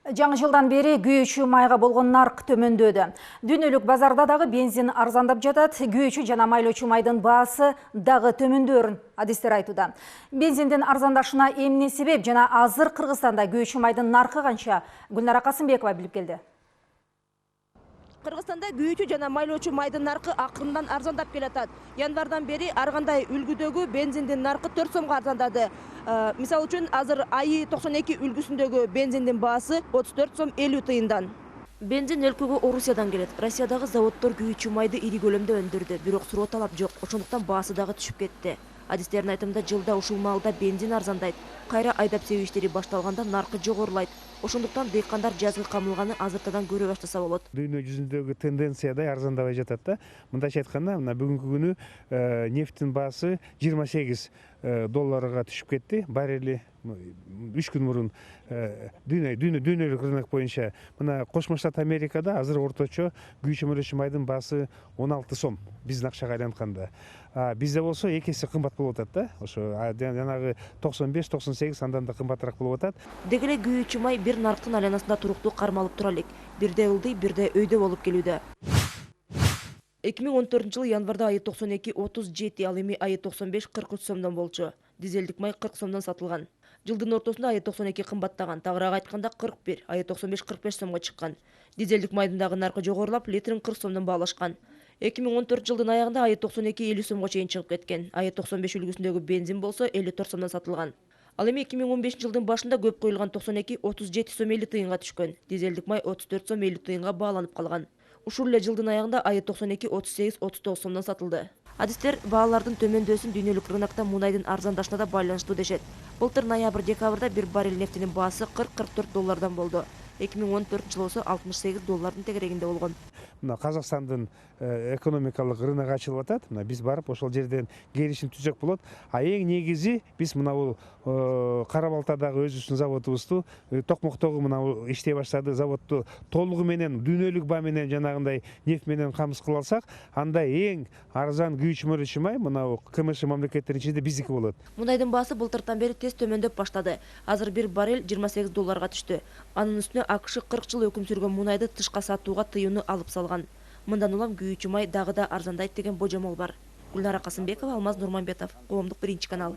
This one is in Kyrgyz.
Жаңы жылдан бери күйүүчү майга болгон нарк төмөндөдү. Дүйнөлүк базарда дагы бензин арзандап жатат, күйүүчү жана майлоочу майдын баасы дагы төмөндөрүн адистер айтууда. Бензиндин арзандашына эмне себеп жана азыр Кыргызстанда күйүүчү майдын наркы канча? Гүлнара Касымбекова билип келди. Кыргызстанда күйүүчү жана майлоочу майдын наркы акырындан арзандап келатат. Январдан бери ар кандай үлгүдөгү бензиндин наркы 4 сомго арзандады. Мисалы үчүн азыр АИ 92 үлгүсүндөгү бензиндин баасы 34 сом 50 тыйындан. Бензин өлкөгө Орусиядан келет. Россиядагы заводдор күйүүчү майды ири көлөмдө өндүрдү, бирок суроо талап жок. Ошондуктан баасы дагы түшүп кетти. Адистердин айтымында жылда ушул маалда бензин арзандайт. Кайра айдап себүү иштери башталганда наркы жогорулайт. Ошондуктан дыйкандар жазгы камылганы азыртадан көрө баштаса болот. Дүйнө жүзүндөгү тенденцияда арзандабай жатат да. Мындайча айтканда, мына бүгүнкү күнү нефттин баасы 28 долларга түшүп кетти. Баррели 3 күн мурун дүйнөлүк рынок боюнча мына Кошмо Штат Америкада азыр орточо күйүүчү майлоочу майдын баасы 16 сом биздин акчага айлантканда. Бизде болсо 2 эсе кымбат болуп атат да. Ошо жанагы 95-98 андан да кымбатыраак болуп атат. Деги эле күйүүчү май бир нарктын айланасында туруктуу кармалып тура элек. Бирде ылдый, бирде өйдө болуп келүүдө. 2014 жылы январда АИ 92 37, ал эми АИ 95 43 сомдон болчу. Дизелдик май 40 сомдон сатылган. Жылдын ортосунда АИ 92 кымбаттаган, тагыраак айтканда 41, АИ 95 45 сомго чыккан. Дизелдик майдын дагы наркы жогорулап, литрин 40 сомдон баалашкан. 2014 жылдын аягында АИ 92 50 сомго чейин чыгып кеткен. АИ 95 үлгүсүндөгү бензин болсо 54 сомдон сатылган. Ал эми 2015 жылдын башында көп коюлган 92 37 сом 50 тыйынга түшкөн. Дизелдик май 34 сом 50 тыйынга бааланып калган. Ушул эле жылдын аягында АИ 92 38 39 сомдон сатылды. Адистер баалардын төмөндөсүн дүйнөлүк рынокто мунайдын арзандашына да байланыштуу дешет. Былтыр ноябрь-декабрда бир баррель нефтинин баасы 40-44 доллардан болду. 2014 жылы болсо 68 доллардын тегерегинде болгон. Мына Казакстандын экономикалык рынок ачылып атат. Мына биз барып ошол жерден келишим түзөк болот. А эң негизи биз мына бул Кара Балтадагы өзүбүздүн заводубузду Токмоктогу мына иштей баштады. Заводду толугу менен дүйнөлүк баа менен жанагындай нефт менен камсыз кыла алсак, анда эң арзан күйүүчү майлоочу май мына КМШ мамлекеттеринин ичинде биздики болот. Мунайдын баасы былтыртан бери тез төмөндөп баштады. Азыр бир баррель 28 долларга түштү. Анын үстүнө АКШ 40 жыл өкүм сүргөн мунайды тышка сатууга тыюуну алып салган. Мындан улам күйүүчү май дагы да арзандайт деген божомол бар. Гүлнара Касымбекова, Алмаз Нурманбетов, Коомдук 1 канал.